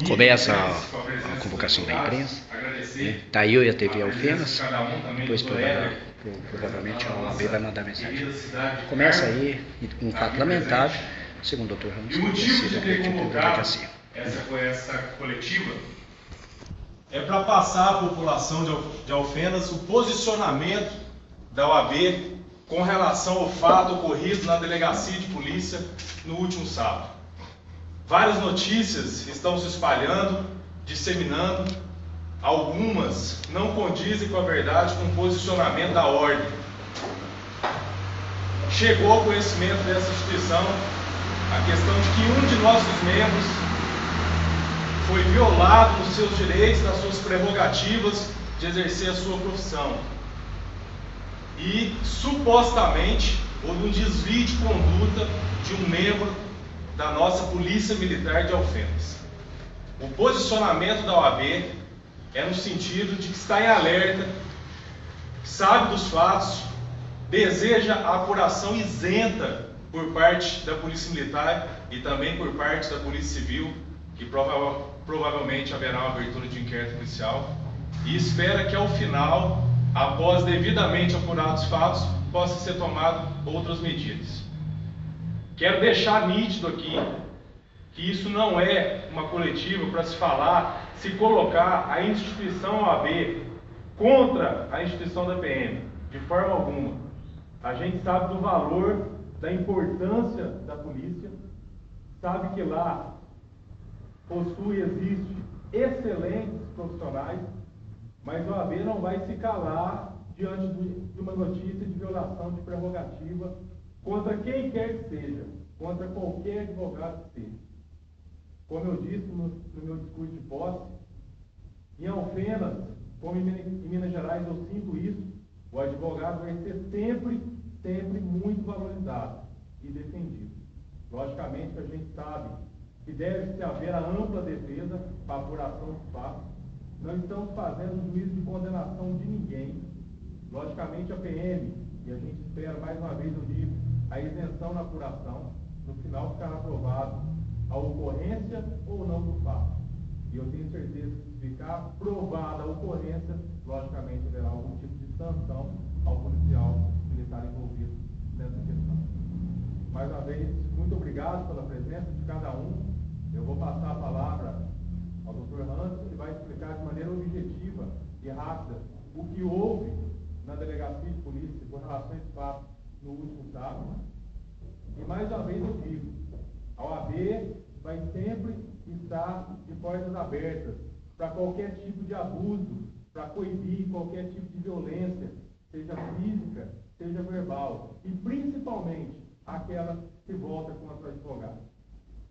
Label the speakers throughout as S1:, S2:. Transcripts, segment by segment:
S1: Começa a convocação da imprensa, tá eu e a TV Alfenas, depois provavelmente a OAB vai mandar mensagem. Começa aí um fato lamentável, segundo o Dr. Ramos,
S2: e o motivo de ter convocado essa coletiva é para passar à população de Alfenas o posicionamento da OAB com relação ao fato ocorrido na delegacia de polícia no último sábado. Várias notícias estão se espalhando, disseminando, algumas não condizem com a verdade, com o posicionamento da ordem. Chegou ao conhecimento dessa instituição a questão de que um de nossos membros foi violado nos seus direitos, nas suas prerrogativas de exercer a sua profissão. E, supostamente, houve um desvio de conduta de um membro da nossa Polícia Militar de Alfenas. O posicionamento da OAB é no sentido de que está em alerta, sabe dos fatos, deseja a apuração isenta por parte da Polícia Militar e também por parte da Polícia Civil, que provavelmente haverá uma abertura de inquérito policial, e espera que ao final, após devidamente apurados os fatos, possa ser tomado outras medidas. Quero deixar nítido aqui que isso não é uma coletiva para se falar, se colocar a instituição OAB contra a instituição da PM, de forma alguma. A gente sabe do valor, da importância da polícia, sabe que lá existe excelentes profissionais, mas a OAB não vai se calar diante de uma notícia de violação de prerrogativa contra quem quer que seja, contra qualquer advogado que seja. Como eu disse no meu discurso de posse, em Alfenas, como em Minas Gerais, eu sinto isso, o advogado vai ser sempre muito valorizado e defendido. Logicamente que a gente sabe que deve-se haver a ampla defesa para a apuração dos fatos. Não estamos fazendo um juízo de condenação de ninguém. Logicamente a PM, e a gente espera, mais uma vez eu digo, a isenção na apuração, no final ficará aprovado a ocorrência ou não do fato. E eu tenho certeza que se ficar provada a ocorrência, logicamente haverá algum tipo de sanção ao policial militar envolvido nessa questão. Mais uma vez, muito obrigado pela presença de cada um. Eu vou passar a palavra ao Dr. Hans, que vai explicar de maneira objetiva e rápida o que houve na delegacia de polícia com relação a esse fato no último sábado. E mais uma vez eu digo, a OAB vai sempre estar de portas abertas para qualquer tipo de abuso, para coibir qualquer tipo de violência, seja física, seja verbal, e principalmente aquela que se volta contra o advogado.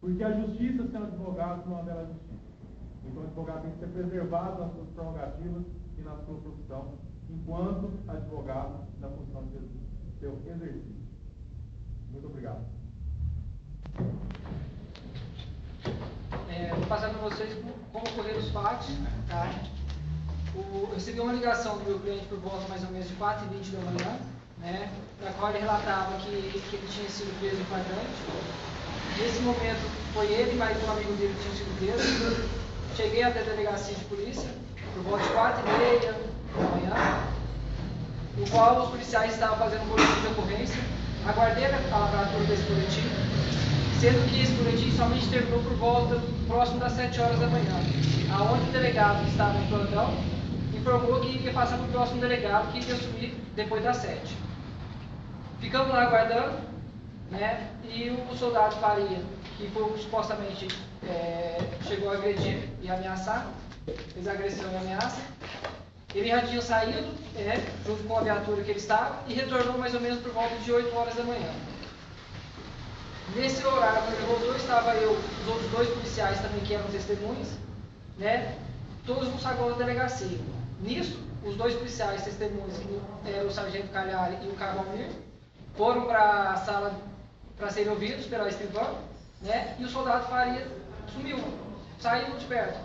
S2: Porque a justiça sem advogado não haverá justiça. Então o advogado tem que ser preservado nas suas prerrogativas e na sua profissão, enquanto advogado na função de seu exercício. Muito obrigado.
S3: Vou passar para vocês como ocorreram os fatos. Tá? Eu recebi uma ligação do meu cliente por volta mais ou menos de 4h20 da manhã, né, na qual ele relatava que ele tinha sido preso em flagrante. Nesse momento foi ele e mais um amigo dele que tinham sido presos. Cheguei até a delegacia de polícia por volta de 4h30 da manhã, no qual os policiais estavam fazendo um boletim de ocorrência. Aguardei a lavratura desse boletim, sendo que esse boletim somente terminou por volta próximo das 7 horas da manhã, aonde o delegado que estava em plantão informou que iria passar para o próximo delegado, que iria assumir depois das 7. Ficamos lá aguardando, né, e o soldado Faria, que foi supostamente chegou a agredir e ameaçar, fez agressão e ameaça. Ele já tinha saído, junto com a viatura que ele estava, e retornou mais ou menos por volta de 8 horas da manhã. Nesse horário, quando ele voltou, estava eu, os outros 2 policiais também que eram testemunhas, né, todos no saguão da delegacia. Nisso, os 2 policiais testemunhas, que eram o Sargento Calhari e o Cabo Almir, foram para a sala para serem ouvidos pela escrivã, né, e o soldado Faria sumiu, saiu de perto.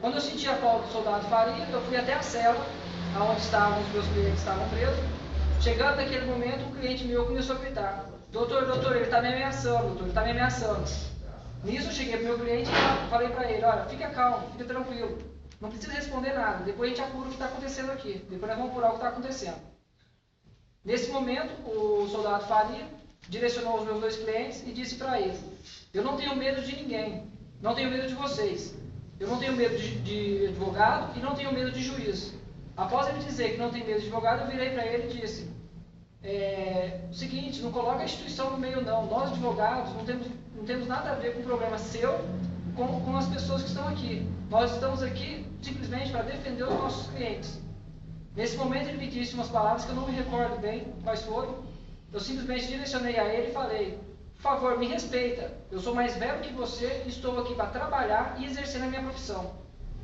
S3: Quando eu senti a falta do soldado Faria, eu fui até a cela, onde estavam os meus clientes que estavam presos. Chegando naquele momento, um cliente meu começou a gritar: doutor, ele está me ameaçando, doutor, ele está me ameaçando. Nisso eu cheguei pro meu cliente e falei para ele, olha, fica calmo, fica tranquilo, não precisa responder nada, depois a gente apura o que está acontecendo aqui, depois nós vamos apurar o que está acontecendo. Nesse momento, o soldado Faria direcionou os meus 2 clientes e disse para eles, eu não tenho medo de ninguém, não tenho medo de vocês, eu não tenho medo de advogado e não tenho medo de juiz. Após ele dizer que não tem medo de advogado, eu virei para ele e disse, o seguinte, não coloca a instituição no meio não, nós advogados não temos nada a ver com o problema seu, com as pessoas que estão aqui. Nós estamos aqui simplesmente para defender os nossos clientes. Nesse momento ele me disse umas palavras que eu não me recordo bem quais foram. Eu simplesmente direcionei a ele e falei, por favor, me respeita. Eu sou mais velho que você e estou aqui para trabalhar e exercer a minha profissão.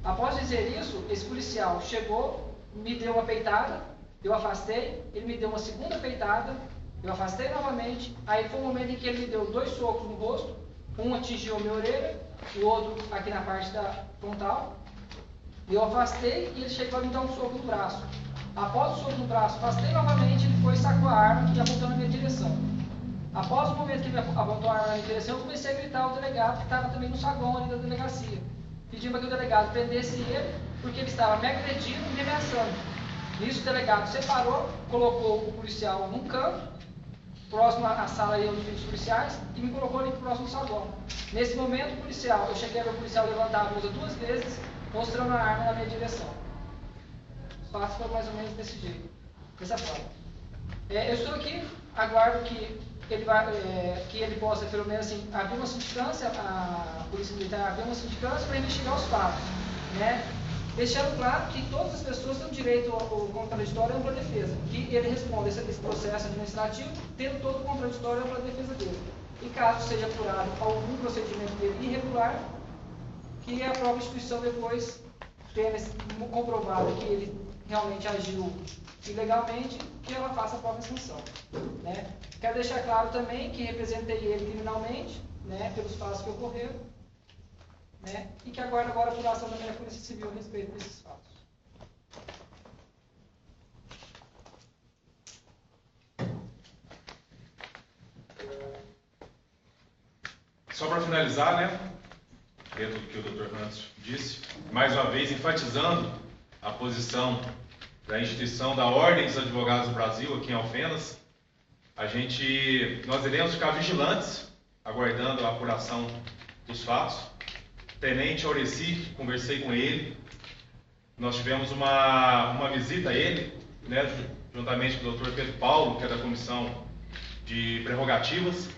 S3: Após dizer isso, esse policial chegou, me deu uma peitada, eu afastei, ele me deu uma segunda peitada, eu afastei novamente, aí foi o momento em que ele me deu 2 socos no rosto, um atingiu a minha orelha, o outro aqui na parte da frontal, eu afastei e ele chegou a me dar um soco no braço. Após o soco no braço, afastei novamente, ele foi, sacou a arma e apontou na minha direção. Após o momento que ele apontou a arma na minha direção, eu comecei a gritar ao delegado, que estava também no saguão ali da delegacia, pedindo para que o delegado prendesse ele, porque ele estava me agredindo e me ameaçando. Nisso o delegado separou, colocou o policial num canto, próximo à sala onde fica os policiais, e me colocou ali próximo ao saguão. Nesse momento, eu cheguei a ver o policial levantar a blusa 2 vezes, mostrando a arma na minha direção. Os fatos foram mais ou menos desse jeito, dessa forma. Eu estou aqui, aguardo que ele possa, pelo menos assim, abrir uma sindicância, a Polícia Militar abrir uma sindicância para investigar os fatos, né? Deixando claro que todas as pessoas têm direito ao contraditório e à ampla defesa, que ele responda esse processo administrativo tendo todo o contraditório e a ampla defesa dele. E caso seja apurado algum procedimento dele irregular, que a própria instituição depois tenha comprovado que ele realmente agiu ilegalmente, que ela faça a própria sanção, né? Quero deixar claro também que representei ele criminalmente, né, pelos fatos que ocorreram, né, e que aguardo agora a apuração da minha Polícia Civil a respeito desses fatos.
S4: Só para finalizar, né, dentro do que o Dr. Fernandes disse, mais uma vez enfatizando a posição da instituição da Ordem dos Advogados do Brasil aqui em Alfenas, nós iremos ficar vigilantes, aguardando a apuração dos fatos. Tenente Aureci, conversei com ele, nós tivemos uma visita a ele, né, juntamente com o Dr. Pedro Paulo, que é da Comissão de Prerrogativas.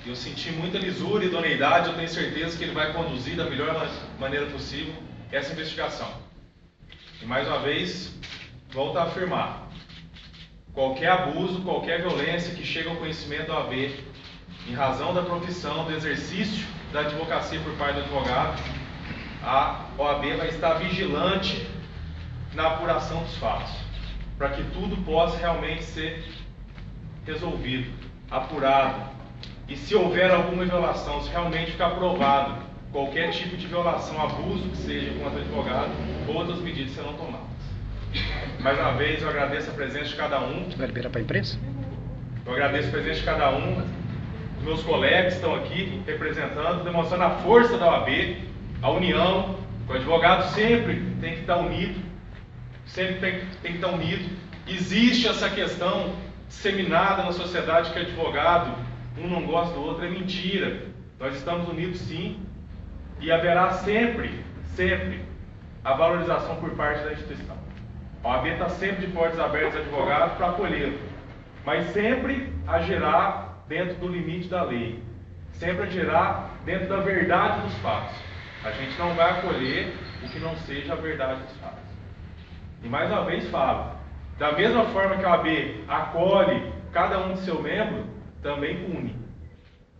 S4: Eu senti muita lisura e idoneidade, eu tenho certeza que ele vai conduzir da melhor maneira possível essa investigação. E mais uma vez, volto a afirmar, qualquer abuso, qualquer violência que chegue ao conhecimento da OAB, em razão da profissão, do exercício da advocacia por parte do advogado, a OAB vai estar vigilante na apuração dos fatos, para que tudo possa realmente ser resolvido, apurado. E se houver alguma violação, se realmente ficar provado qualquer tipo de violação, abuso que seja contra o advogado, outras medidas serão tomadas. Mais uma vez, eu agradeço a presença de cada um.
S1: Vai liberar para a imprensa?
S4: Eu agradeço a presença de cada um, dos meus colegas que estão aqui representando, demonstrando a força da OAB, a união. O advogado sempre tem que estar unido, sempre tem que estar unido. Existe essa questão disseminada na sociedade que advogado, um não gosta do outro, é mentira. Nós estamos unidos sim, e haverá sempre a valorização por parte da instituição. A OAB está sempre de portas abertas aos advogados para acolhê-lo, mas sempre agirá dentro do limite da lei, sempre agirá dentro da verdade dos fatos. A gente não vai acolher o que não seja a verdade dos fatos. E mais uma vez falo, da mesma forma que a OAB acolhe cada um de seu membro, também pune.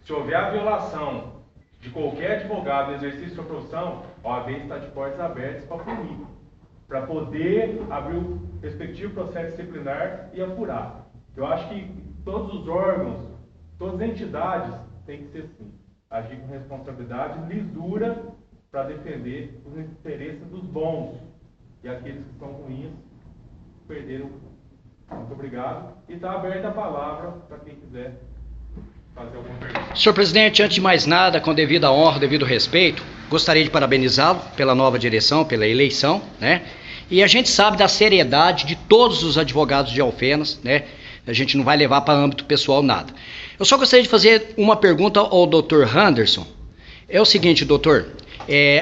S4: Se houver a violação de qualquer advogado no exercício de sua profissão, a OAB está de portas abertas para punir, para poder abrir o respectivo processo disciplinar e apurar. Eu acho que todos os órgãos, todas as entidades têm que ser assim, agir com responsabilidade, lisura, para defender os interesses dos bons, e aqueles que são ruins perderam. Muito obrigado. E está aberta a palavra para quem quiser fazer alguma pergunta.
S1: Senhor presidente, antes de mais nada, com devida honra, devido respeito, gostaria de parabenizá-lo pela nova direção, pela eleição, né? E a gente sabe da seriedade de todos os advogados de Alfenas, né? A gente não vai levar para âmbito pessoal nada. Eu só gostaria de fazer uma pergunta ao Dr. Henderson. É o seguinte, doutor,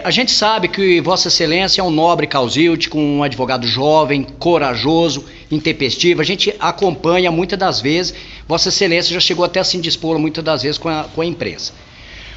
S1: a gente sabe que Vossa Excelência é um nobre causídico, um advogado jovem, corajoso, intempestivo. A gente acompanha muitas das vezes, Vossa Excelência já chegou até a se indispor muitas das vezes com a imprensa.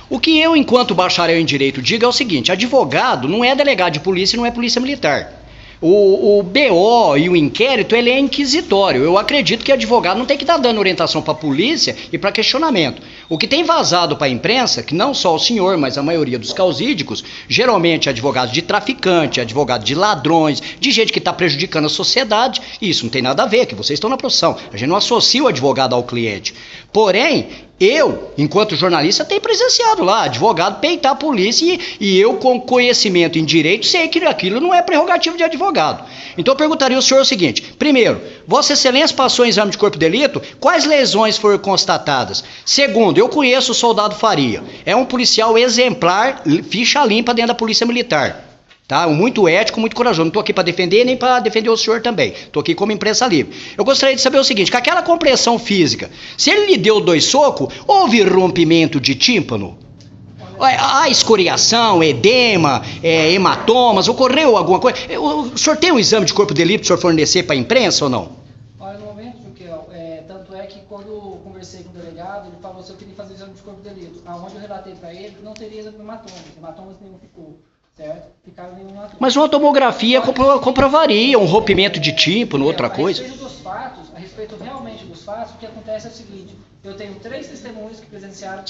S1: O que eu, enquanto bacharel em Direito, digo é o seguinte: advogado não é delegado de polícia e não é polícia militar. O BO e o inquérito, ele é inquisitório. Eu acredito que advogado não tem que estar dando orientação para a polícia e para questionamento. O que tem vazado para a imprensa, que não só o senhor, mas a maioria dos causídicos, geralmente advogados de traficante, advogado de ladrões, de gente que está prejudicando a sociedade, e isso não tem nada a ver, que vocês estão na profissão. A gente não associa o advogado ao cliente. Porém, eu, enquanto jornalista, tenho presenciado lá, advogado peitar a polícia e eu, com conhecimento em direito, sei que aquilo não é prerrogativo de advogado. Então eu perguntaria ao senhor o seguinte: primeiro, Vossa Excelência passou em exame de corpo de delito, quais lesões foram constatadas? Segundo, eu conheço o soldado Faria, é um policial exemplar, ficha limpa dentro da polícia militar. Tá? Muito ético, muito corajoso. Não estou aqui para defender, nem para defender o senhor também. Estou aqui como imprensa livre. Eu gostaria de saber o seguinte: com aquela compressão física, se ele lhe deu 2 socos, houve rompimento de tímpano? Há escoriação, edema, hematomas, ocorreu alguma coisa? O senhor tem um exame de corpo de delito para o senhor fornecer para a imprensa ou não?
S3: Olha, no momento, Juquel, tanto é que quando eu conversei com o delegado, ele falou se eu queria fazer o exame de corpo de delito. Aonde eu relatei para ele que não teria hematomas nenhum ficou. Certo? Ficaram nenhum hematoma.
S1: Mas uma tomografia comprovaria um rompimento de tímpano, outra coisa.
S3: A respeito realmente dos fatos, o que acontece é o seguinte: eu tenho 3 testemunhas que presenciaram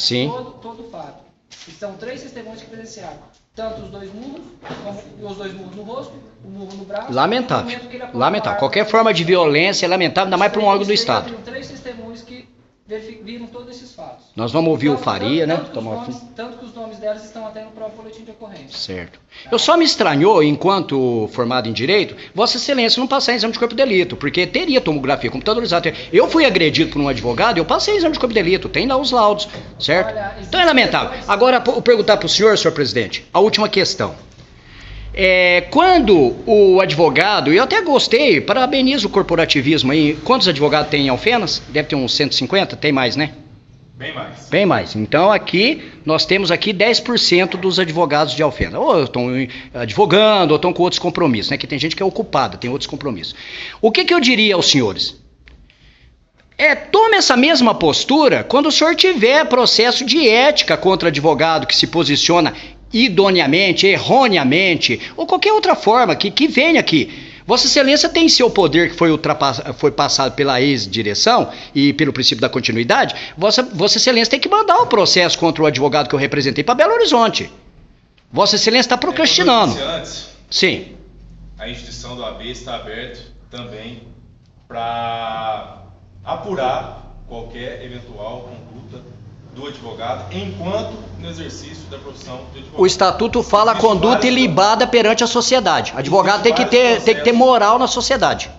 S3: todo o fato. São 3 testemunhas que presenciaram tanto os 2 murros, como os 2 murros no rosto, o murro no braço.
S1: Lamentável. Lamentável. Qualquer forma de violência é lamentável, ainda mais para um órgão do Estado.
S3: Eu tenho 3 testemunhas que viram todos esses fatos.
S1: Nós vamos ouvir o Faria, né?
S3: Tanto que os nomes delas estão até no próprio boletim de ocorrência.
S1: Certo. Eu só me estranhou, enquanto formado em Direito, Vossa Excelência não passar em exame de corpo de delito, porque teria tomografia computadorizada. Eu fui agredido por um advogado, eu passei em exame de corpo de delito, tem lá os laudos, certo? Olha, então é lamentável. Agora, eu perguntar para o senhor presidente, a última questão. Quando o advogado, eu até gostei, parabenizo o corporativismo aí. Quantos advogados tem em Alfenas? Deve ter uns 150, tem mais, né?
S4: Bem mais.
S1: Bem mais. Então aqui, nós temos aqui 10% dos advogados de Alfenas. Ou estão advogando, ou estão com outros compromissos, né? Que tem gente que é ocupada, tem outros compromissos. O que eu diria aos senhores? Tome essa mesma postura quando o senhor tiver processo de ética contra advogado que se posiciona idoneamente, erroneamente, ou qualquer outra forma que venha aqui. Vossa Excelência tem seu poder que foi passado pela ex-direção e pelo princípio da continuidade. Vossa Excelência tem que mandar o processo contra o advogado que eu representei para Belo Horizonte. Vossa Excelência está procrastinando. Sim.
S4: A instituição do AB está aberta também para apurar qualquer eventual conduta do advogado enquanto no exercício da profissão de advogado.
S1: O estatuto fala a conduta ilibada perante a sociedade. Advogado tem que ter moral na sociedade.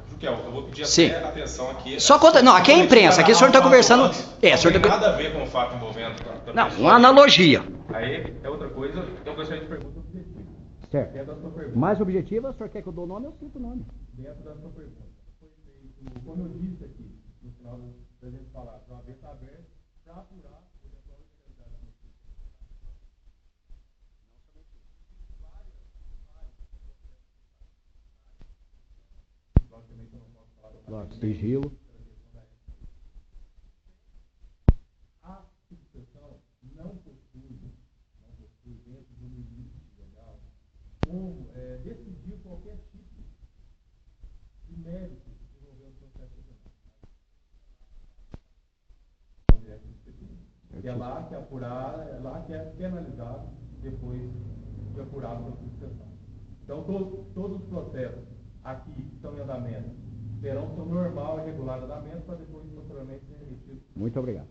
S4: Juquel, eu vou pedir até atenção aqui.
S1: Não, aqui é a imprensa, aqui o senhor está conversando.
S4: Não tem nada a ver com o fato envolvendo.
S1: Não, uma analogia.
S4: Aí é outra coisa, eu gostaria de perguntar objetiva.
S1: Certo.
S4: Dentro da sua pergunta.
S1: Mais objetiva, o senhor quer que eu dou o nome? Eu cito o nome.
S2: Dentro da sua pergunta, foi feito, como eu disse aqui, no final da gente falar, o AB está aberto para apurar o eventual irregularidade. Logicamente eu não posso falar do
S1: Claro, sigilo.
S2: A subseção não possui dentro do limite legal como decidir qualquer tipo de mérito envolvendo o processo penal. É lá que é apurado, é lá que é penalizado depois de apurado pela subseção. Então todos os processos aqui que estão em andamento terão seu normal e regular andamento para depois posteriormente ser remetido.
S1: Muito obrigado.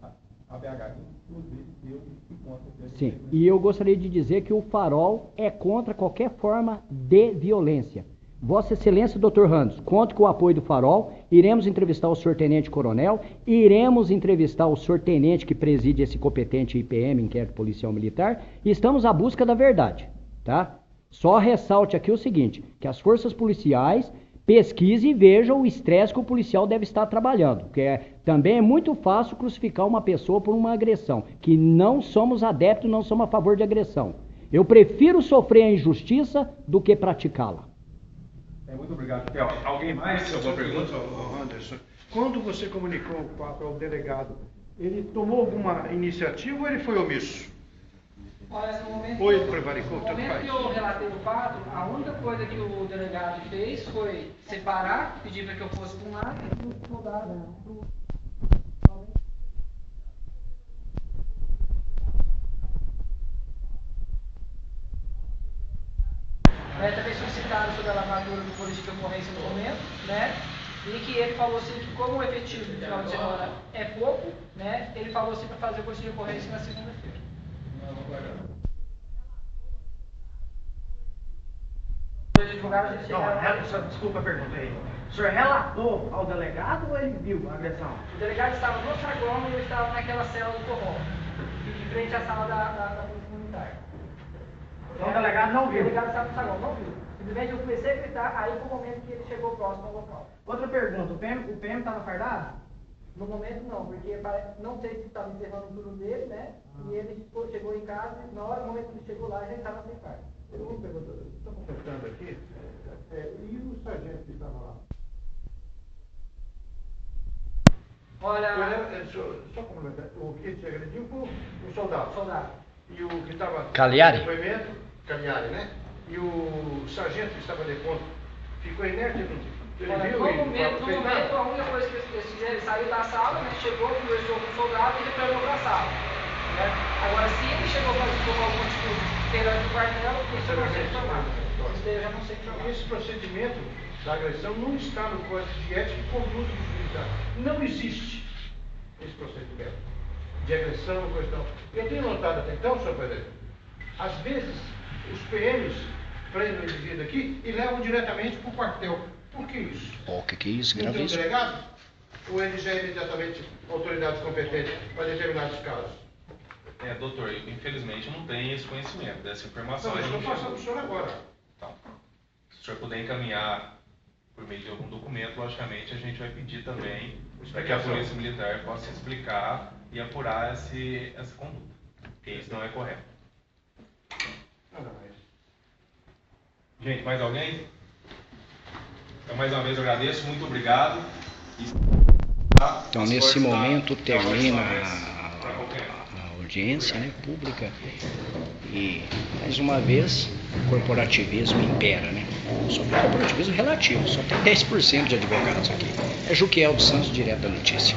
S2: A BH, inclusive eu que conta.
S1: Sim, e eu gostaria de dizer que o Farol é contra qualquer forma de violência. Vossa Excelência, Dr. Randos, conto com o apoio do Farol, iremos entrevistar o senhor Tenente Coronel, iremos entrevistar o senhor Tenente que preside esse competente IPM, Inquérito Policial Militar, e estamos à busca da verdade, tá? Só ressalte aqui o seguinte, que as forças policiais pesquisem e vejam o estresse que o policial deve estar trabalhando, porque também é muito fácil crucificar uma pessoa por uma agressão, que não somos adeptos, não somos a favor de agressão. Eu prefiro sofrer a injustiça do que praticá-la.
S4: Muito obrigado, Theo. Alguém mais? Alguma pergunta?
S5: Anderson, quando você comunicou o fato ao delegado, ele tomou alguma iniciativa ou ele foi omisso?
S3: Olha, no momento,
S5: ou ele prevaricou, tanto
S3: momento
S5: faz.
S3: que eu relatei o fato, a única coisa que o delegado fez foi separar, pedir para que eu fosse para um lado e o soldado para o também solicitaram sobre a lavadura do polícia de ocorrência no momento, né? E que ele falou assim que como o efetivo do final de semana é pouco, né? Ele falou assim para fazer o polícia de ocorrência na segunda-feira.
S6: Desculpa a pergunta aí. O senhor relatou ao delegado ou ele viu a agressão?
S3: O delegado estava no saguão e eu estava naquela cela do Corrom, de frente à sala da polícia militar.
S6: Então o delegado não viu?
S3: O delegado estava no saguão, não viu. Simplesmente eu comecei a gritar, aí foi o momento que ele chegou próximo ao local.
S6: Outra pergunta, o PM estava fardado?
S3: No momento não, porque não sei se estava encerrando o turno dele, né? E ele chegou em casa e na hora, no momento que ele chegou lá, já estava sem farda.
S5: Eu estou completando aqui, e o sargento que estava lá?
S3: Olha...
S5: Só complementar, o que te agrediu foi o soldado.
S3: Soldado.
S5: E o que estava...
S1: Cagliari?
S5: Depoimento, Cagliari, né? E o sargento que estava de ponto ficou inerte? Ele
S3: Olha,
S5: viu
S3: no
S5: e
S3: momento,
S5: fez nada?
S3: a única coisa que eles fizeram, ele saiu da sala, né, chegou, conversou com o soldado e retornou para a sala. Né? Agora, se ele chegou para tomar alguma atitude perante o quartel, isso eu não sei informar. Isso daí eu já não sei informar.
S5: Esse procedimento da agressão não está no Código de Ética e Conduta do Militar. Não existe esse procedimento de agressão, coisa e tal. Eu tenho notado até então, senhor presidente, às vezes os PMs prendem o indivíduo aqui e levam diretamente para o quartel. Por que isso?
S1: O que é isso?
S5: Não tem um
S1: Gravíssimo.
S5: delegado? Ou ele já é imediatamente autoridade competente para determinados casos?
S4: Doutor, infelizmente não tem esse conhecimento dessa informação.
S5: Não, mas eu estou passando para o senhor agora.
S4: Então, se o senhor puder encaminhar por meio de algum documento, logicamente a gente vai pedir também para que a Polícia Militar possa explicar e apurar essa conduta, porque isso não é correto.
S5: Nada mais.
S4: Gente, mais alguém? Então, mais uma vez eu agradeço, muito obrigado.
S1: Então, nesse momento termina a audiência, né, pública, e mais uma vez o corporativismo impera, né? Só que o corporativismo relativo, só tem 10% de advogados aqui. É Juquiel dos Santos, direto da notícia.